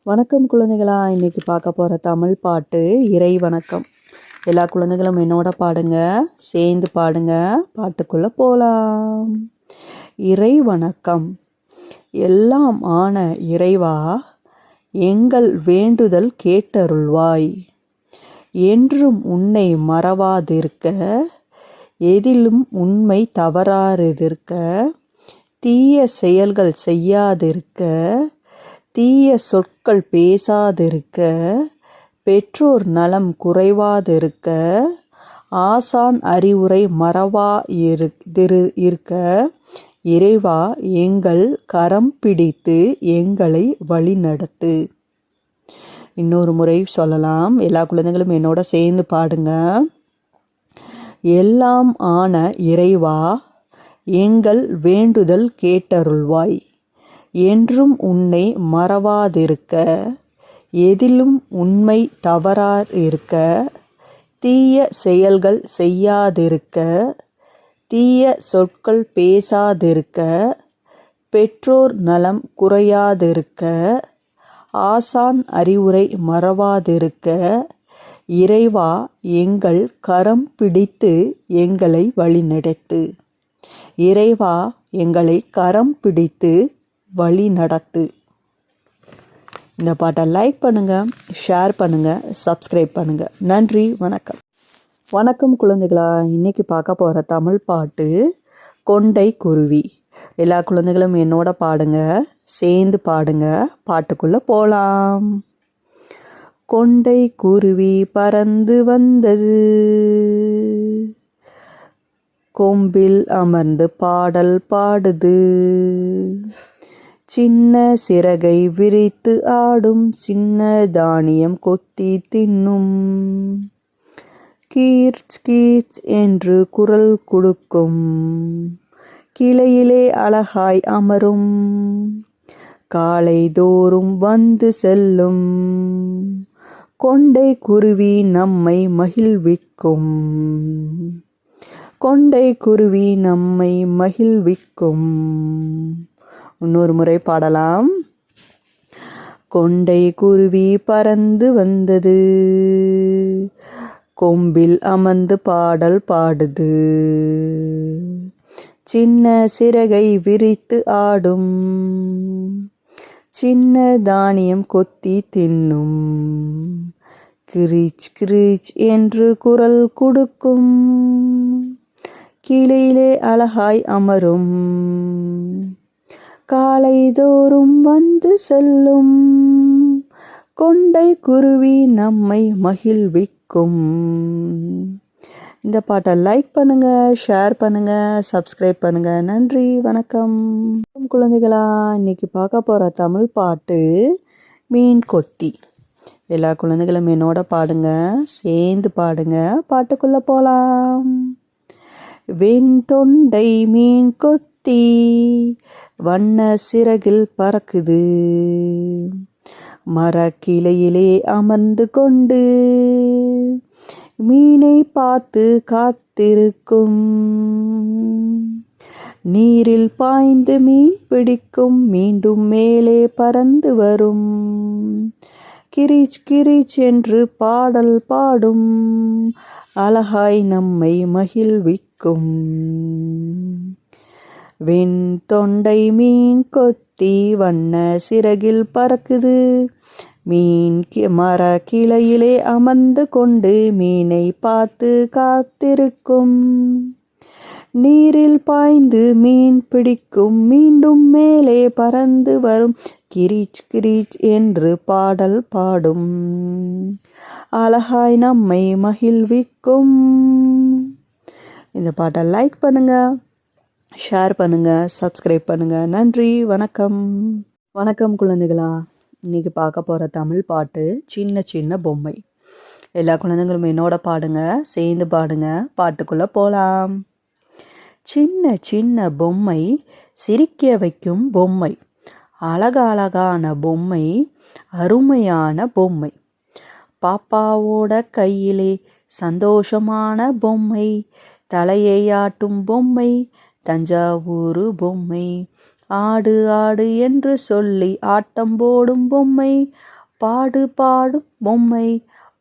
வணக்கம் குழந்தைகளா, இன்னைக்கு பார்க்க போகிற தமிழ் பாட்டு இறை வணக்கம். எல்லா குழந்தைகளும் என்னோட பாடுங்க, சேர்ந்து பாடுங்க, பாட்டுக்குள்ளே போகலாம். இறை வணக்கம். எல்லாம் ஆன இறைவா, எங்கள் வேண்டுதல் கேட்டருள்வாய். என்றும் உன்னை மறவாதிருக்க, எதிலும் உண்மை தவறாதிருக்க, தீய செயல்கள் செய்யாதிருக்க, தீய சொற்கள் பேசாதிருக்க, பெற்றோர் நலம் குறைவாதிருக்க, ஆசான் அறிவுரை இருக்க, இறைவா எங்கள் கரம் பிடித்து எங்களை வழிநடத்து. இன்னொரு முறை சொல்லலாம். எல்லா குழந்தைகளும் என்னோட சேர்ந்து பாடுங்க. எல்லாம் ஆன இறைவா, எங்கள் வேண்டுதல் கேட்டருள்வாய். என்றும் உன்னை மறவாதிருக்க, எதிலும் உண்மை தவறாதிருக்க, தீய செயல்கள் செய்யாதிருக்க, தீய சொற்கள் பேசாதிருக்க, பெற்றோர் நலம் குறையாதிருக்க, ஆசான் அறிவுரை மறவாதிருக்க, இறைவா எங்கள் கரம் பிடித்து எங்களை வழிநடத்து. இறைவா எங்களை கரம் பிடித்து வழி நடத்து. இந்த பாட்டை லைக் பண்ணுங்கள், ஷேர் பண்ணுங்கள், சப்ஸ்கிரைப் பண்ணுங்கள். நன்றி, வணக்கம். வணக்கம் குழந்தைகளா, இன்றைக்கி பார்க்க போகிற தமிழ் பாட்டு கொண்டை குருவி. எல்லா குழந்தைகளும் என்னோட பாடுங்க, சேர்ந்து பாடுங்க, பாட்டுக்குள்ளே போகலாம். கொண்டை குருவி பறந்து வந்தது, கொம்பில் அமர்ந்து பாடல் பாடுது, சின்ன சிறகை விரித்து ஆடும், சின்ன தானியம் கொத்தி தின்னும், கீர்ச் கீர்ச் என்று குரல் கொடுக்கும், கிளையிலே அழகாய் அமரும், காலை தோறும் வந்து செல்லும், கொண்டை குருவி நம்மை மகிழ்விக்கும், கொண்டை குருவி நம்மை மகிழ்விக்கும். இன்னொரு முறை பாடலாம். கொண்டை குருவி பறந்து வந்தது, கொம்பில் அமர்ந்து பாடல் பாடுது, சின்ன சிறகை விரித்து ஆடும், சின்ன தானியம் கொத்தி தின்னும், கிரீச் கிரீச் என்று குரல் கொடுக்கும், கிளையிலே அழகாய் அமரும், காலை தோறும் வந்து செல்லும், கொண்டை குருவி நம்மை மகிழ்விக்கும். இந்த பாட்டை லைக் பண்ணுங்கள், ஷேர் பண்ணுங்கள், சப்ஸ்கிரைப் பண்ணுங்கள். நன்றி, வணக்கம். குழந்தைகளா, இன்னைக்கு பார்க்க போகிற தமிழ் பாட்டு மீன் கொத்தி. எல்லா குழந்தைகளும் என்னோட பாடுங்க, சேர்ந்து பாடுங்க, பாட்டுக்குள்ளே போகலாம். வெண்தொண்டை மீன் கொத்தி வண்ண சிறகில் பறக்குது, மரக்கிளையிலே அமர்ந்து கொண்டு மீனை பார்த்து காத்திருக்கும், நீரில் பாய்ந்து மீன் பிடிக்கும், மீண்டும் மேலே பறந்து வரும், கிரீச் கிரீச் என்று பாடல் பாடும், அழகாய் நம்மை மகிழ்விக்கும். வெண்தொண்டை மீன் கொத்தி வண்ண சிறகில் பறக்குது, மீன் மர கிளையிலே அமர்ந்து கொண்டு மீனை பார்த்து காத்திருக்கும், நீரில் பாய்ந்து மீன் பிடிக்கும், மீண்டும் மேலே பறந்து வரும், கிரீச் கிரீச் என்று பாடல் பாடும், அழகாய் நம்மை மகிழ்விக்கும். இந்த பாட்டை லைக் பண்ணுங்கள், ஷேர் பண்ணுங்கள், சப்ஸ்கிரைப் பண்ணுங்கள். நன்றி, வணக்கம். வணக்கம் குழந்தைகளா, இன்றைக்கி பார்க்க போகிற தமிழ் பாட்டு சின்ன சின்ன பொம்மை. எல்லா குழந்தைங்களும் என்னோட பாடுங்க, சேர்ந்து பாடுங்க, பாட்டுக்குள்ளே போகலாம். சின்ன சின்ன பொம்மை சிரிக்க வைக்கும் பொம்மை, அழகழகான பொம்மை, அருமையான பொம்மை, பாப்பாவோட கையிலே சந்தோஷமான பொம்மை, தலையை ஆட்டும் பொம்மை, தஞ்சாவூர் பொம்மை, ஆடு ஆடு என்று சொல்லி ஆட்டம் போடும் பொம்மை, பாடு பாடும் பொம்மை,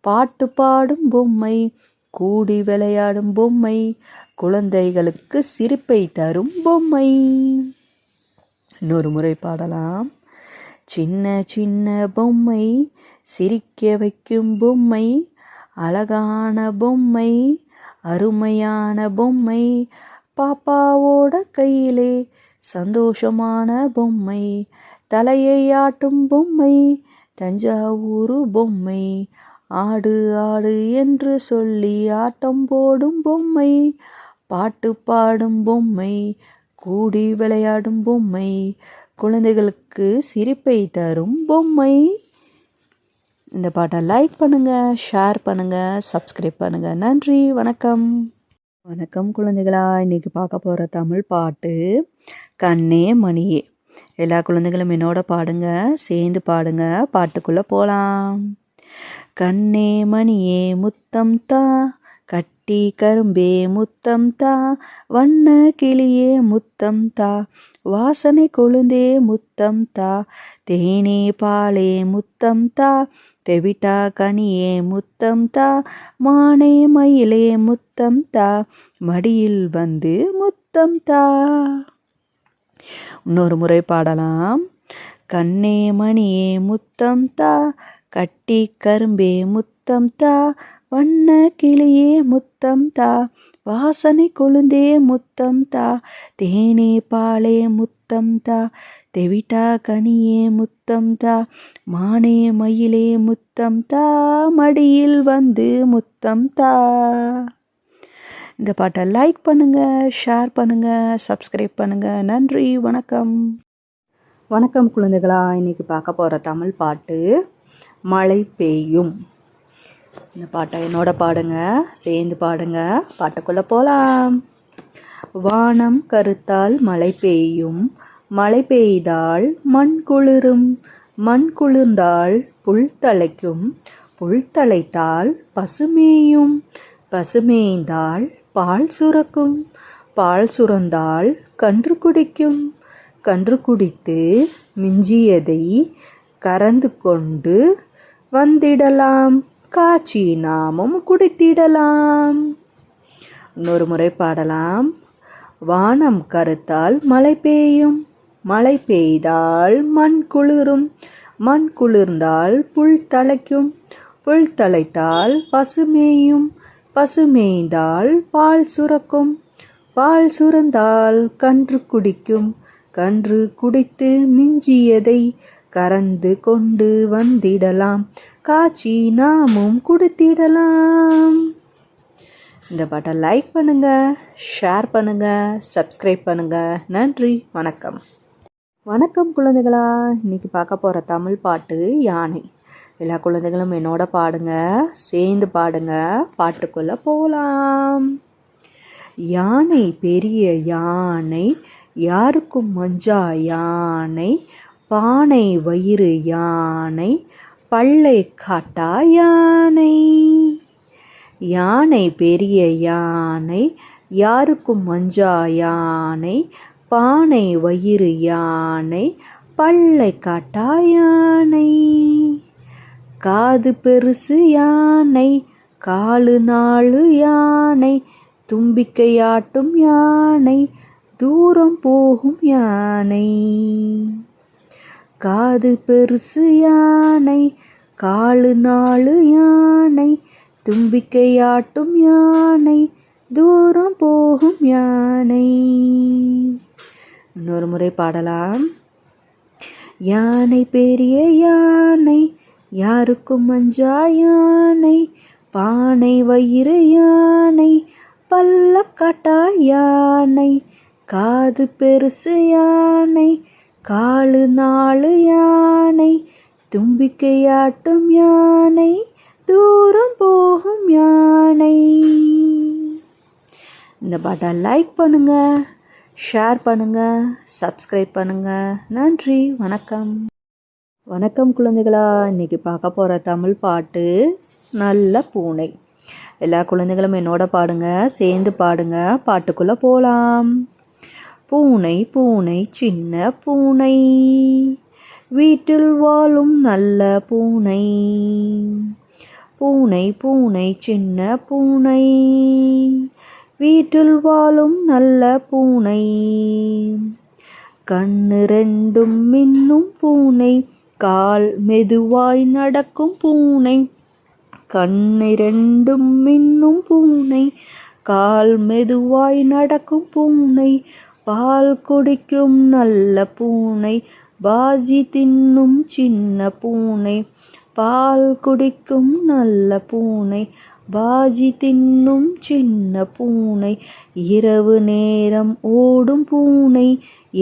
பாட்டு பாடும் பொம்மை, கூடி விளையாடும் பொம்மை, குழந்தைகளுக்கு சிரிப்பை தரும் பொம்மை. இன்னொரு முறை பாடலாம். சின்ன சின்ன பொம்மை, சிரிக்க வைக்கும் பொம்மை, அழகான பொம்மை, அருமையான பொம்மை, பாப்பாவோட கையிலே சந்தோஷமான பொம்மை, தலையை ஆட்டும் பொம்மை, தஞ்சாவூர் பொம்மை, ஆடு ஆடு என்று சொல்லி ஆட்டம் போடும் பொம்மை, பாட்டு பாடும் பொம்மை, கூடி விளையாடும் பொம்மை, குழந்தைகளுக்கு சிரிப்பை தரும் பொம்மை. இந்த பாட்டை லைக் பண்ணுங்கள், ஷேர் பண்ணுங்கள், சப்ஸ்கிரைப் பண்ணுங்கள். நன்றி, வணக்கம். வணக்கம் குழந்தைகளா. இன்றைக்கி பார்க்க போகிற தமிழ் பாட்டு கண்ணே மணியே. எல்லா குழந்தைகளும் என்னோட பாடுங்க, சேர்ந்து பாடுங்க. பாட்டுக்குள்ளே போகலாம். கண்ணே மணியே முத்தம் தா, கட்டி கரும்பே முத்தம் தா, வண்ண கிளியே முத்தம் தா, வாசனை கொழுந்தே முத்தம் தா, தேனே பாலே முத்தம் தா, தெவிட்டா கனியே முத்தம் தா, மானே மயிலே முத்தம் தா, மடியில் வந்து முத்தம் தா. இன்னொரு முறை பாடலாம். கண்ணே மணியே முத்தம் தா, கட்டி கரும்பே முத்தம் தா, வண்ண கிளியே முத்தம் தா, வாசனை கொழுந்தே முத்தம் தா, தேனே பாலே முத்தம் தா, தெவிட்டா கனியே முத்தம் தா, மானே மயிலே முத்தம் தா, மடியில் வந்து முத்தம் தா. இந்த பாட்டை லைக் பண்ணுங்கள், ஷேர் பண்ணுங்கள், சப்ஸ்கிரைப் பண்ணுங்கள். நன்றி, வணக்கம். வணக்கம் குழந்தைகளா. இன்றைக்கி பார்க்க போகிற தமிழ் பாட்டு மழை பெய்யும். இந்த பாட்டை என்னோட பாடுங்க, சேர்ந்து பாடுங்க. பாட்டுக்குள்ளே போகலாம். வானம் கருத்தால் மழை பெய்யும், மழை பெய்தால் மண் குளிரும், மண் குளிர்ந்தால் புல் தழைக்கும், புல் தழைத்தால் பசுமேயும், பசுமேய்ந்தால் பால் சுரக்கும், பால் சுரந்தால் கன்று குடிக்கும், கன்று குடித்து மிஞ்சியதை கறந்து கொண்டு வந்திடலாம், காய்ச்சி நாமும் குடித்திடலாம். இன்னொரு முறை பாடலாம். வானம் கருத்தால் மழை பெய்யும், மழை பெய்தால் மண் குளிரும், மண் குளிர்ந்தால் புல் தழைக்கும், புல் தழைத்தால் பசுமேயும், பசுமேய்ந்தால் பால் சுரக்கும், பால் சுரந்தால் கன்று குடிக்கும், கன்று குடித்து மிஞ்சியதை கறந்து கொண்டு வந்திடலாம், காய்ச்சி நாமும் குடித்திடலாம். இந்த பாட்டை லைக் பண்ணுங்கள், ஷேர் பண்ணுங்கள், சப்ஸ்கிரைப் பண்ணுங்கள். நன்றி, வணக்கம். வணக்கம் குழந்தைகளா. இன்றைக்கி பார்க்க போகிற தமிழ் பாட்டு யானை. எல்லா குழந்தைகளும் என்னோட பாடுங்க, சேர்ந்து பாடுங்க. பாட்டுக்குள்ளே போகலாம். யானை பெரிய யானை, யாருக்கும் மஞ்சா யானை, பானை வயிறு யானை, பல்லை காட்டா யானை. யானை பெரிய யானை, யாருக்கும் மஞ்சா யானை, பானை வயிறு யானை, பல்லை காட்டா யானை. காது பெருசு யானை, காலு நாலு யானை, தும்பிக்கையாட்டும் யானை, தூரம் போகும் யானை. காது பெருசு யானை, காலு நாலு யானை, தும்பிக்கையாட்டும் யானை, தூரம் போகும் யானை. இன்னொரு முறை பாடலாம். யானை பெரிய யானை, யாருக்கும் மஞ்சா யானை, பானை வயிறு யானை, பல்லக்காட்டா யானை. காது பெருசு யானை, காலு நாலு யானை, தும்பிக்கையாட்டும் யானை, தூரம் போகும் யானை. இந்த பாட்டை லைக் பண்ணுங்கள், ஷேர் பண்ணுங்கள், சப்ஸ்கிரைப் பண்ணுங்கள். நன்றி, வணக்கம். வணக்கம் குழந்தைகளா. இன்றைக்கி பார்க்க போகிற தமிழ் பாட்டு நல்ல பூனை. எல்லா குழந்தைகளும் என்னோட பாடுங்க, சேர்ந்து பாடுங்க. பாட்டுக்குள்ளே போகலாம். பூனை பூனை சின்ன பூனை, வீட்டில் வாழும் நல்ல பூனை. பூனை பூனை சின்ன பூனை, வீட்டில் வாழும் நல்ல பூனை. கண்ணு ரெண்டும் மின்னும் பூனை, கால் மெதுவாய் நடக்கும் பூனை. கண்ணிரண்டும் மின்னும் பூனை, கால் மெதுவாய் நடக்கும் பூனை. பால் குடிக்கும் நல்ல பூனை, பாஜி தின்னும் சின்ன பூனை. பால் குடிக்கும் நல்ல பூனை, பாஜி தின்னும் சின்ன பூனை. இரவு நேரம் ஓடும் பூனை,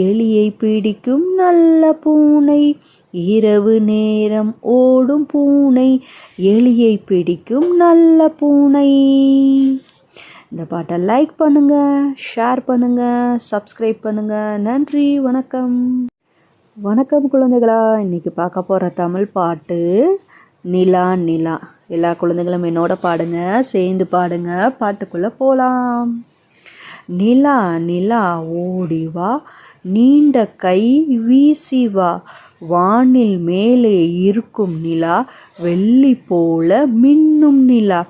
எலியை பிடிக்கும் நல்ல பூனை. இரவு நேரம் ஓடும் பூனை, எலியை பிடிக்கும் நல்ல பூனை. இந்த பாட்டை லைக் பண்ணுங்க, ஷேர் பண்ணுங்க, சப்ஸ்கிரைப் பண்ணுங்க. நன்றி, வணக்கம். வணக்கம் குழந்தைகளா. இன்னைக்கு பார்க்க போகிற தமிழ் பாட்டு நிலா நிலா. எல்லா குழந்தைகளும் என்னோட பாடுங்க, சேர்ந்து பாடுங்க. பாட்டுக்குள்ளே போகலாம். நிலா நிலா ஓடிவா, நீண்ட கை வீசி வா. வானில் மேலே இருக்கும் நிலா, வெள்ளி போல மின்னும் நிலா.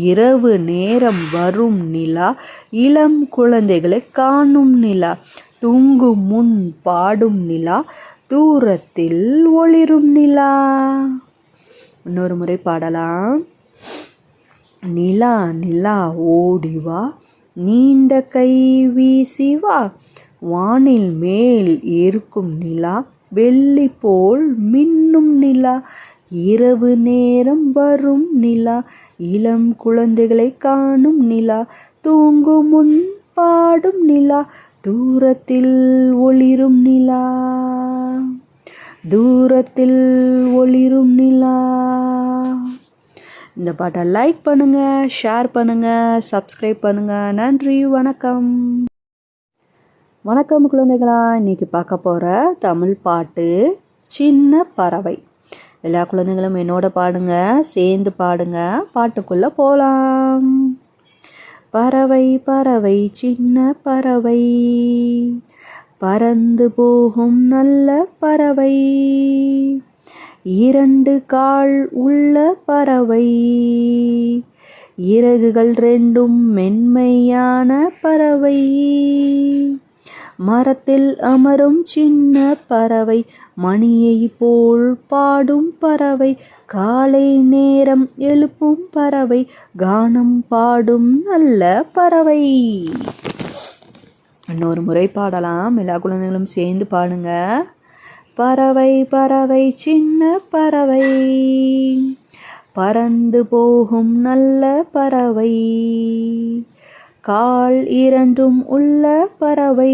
இரவு நேரம் வரும் நிலா, இளம் குழந்தைகளை காணும் நிலா. தூங்கும் முன் பாடும் நிலா, தூரத்தில் ஒளிரும் நிலா. இன்னொரு முறை பாடலாம். நிலா நிலா ஓடிவா, நீண்ட கை வீசி வா. வானில் மேல் இருக்கும் நிலா, வெள்ளி போல் மின்னும் நிலா. இரவு நேரம் வரும் நிலா, இளம் குழந்தைகளை காணும் நிலா. தூங்கும் முன் பாடும் நிலா, தூரத்தில் ஒளிரும் நிலா. தூரத்தில் ஒளிரும் நிலா. இந்த பாட்டை லைக் பண்ணுங்க, ஷேர் பண்ணுங்க, சப்ஸ்கிரைப் பண்ணுங்க. நன்றி, வணக்கம். வணக்கம் குழந்தைகளா. இன்னைக்கு பார்க்க போகிற தமிழ் பாட்டு சின்ன பறவை. எல்லா குழந்தைகளும் என்னோட பாடுங்க, சேர்ந்து பாடுங்க. பாட்டுக்குள்ளே போகலாம். பறவை பறவை சின்ன பறவை, பறந்து போகும் நல்ல பறவை. இரண்டு கால் உள்ள பறவை, இறகுகள் ரெண்டும் மென்மையான பறவை. மரத்தில் அமரும் சின்ன பறவை, மணியை போல் பாடும் பறவை. காலை நேரம் எழுப்பும் பறவை, கானம் பாடும் நல்ல பறவை. இன்னொரு முறை பாடலாம். எல்லா குழந்தைகளும் சேர்ந்து பாடுங்க. பறவை பறவை சின்ன பறவை, பறந்து போகும் நல்ல பறவை. கால் இரண்டும் உள்ள பறவை,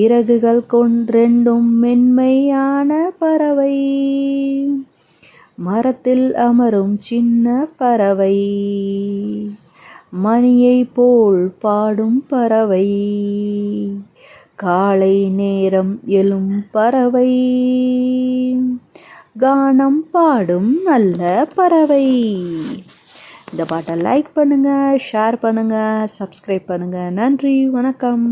இறகுகள் கொண்டெண்டும் மென்மையான பறவை. மரத்தில் அமரும் சின்ன பறவை, மணியை போல் பாடும் பறவை. காலை நேரம் எழும் பறவை, கானம் பாடும் நல்ல பறவை. இந்த பாட்டை லைக் பண்ணுங்க, ஷேர் பண்ணுங்க, சப்ஸ்கிரைப் பண்ணுங்க. நன்றி, வணக்கம்.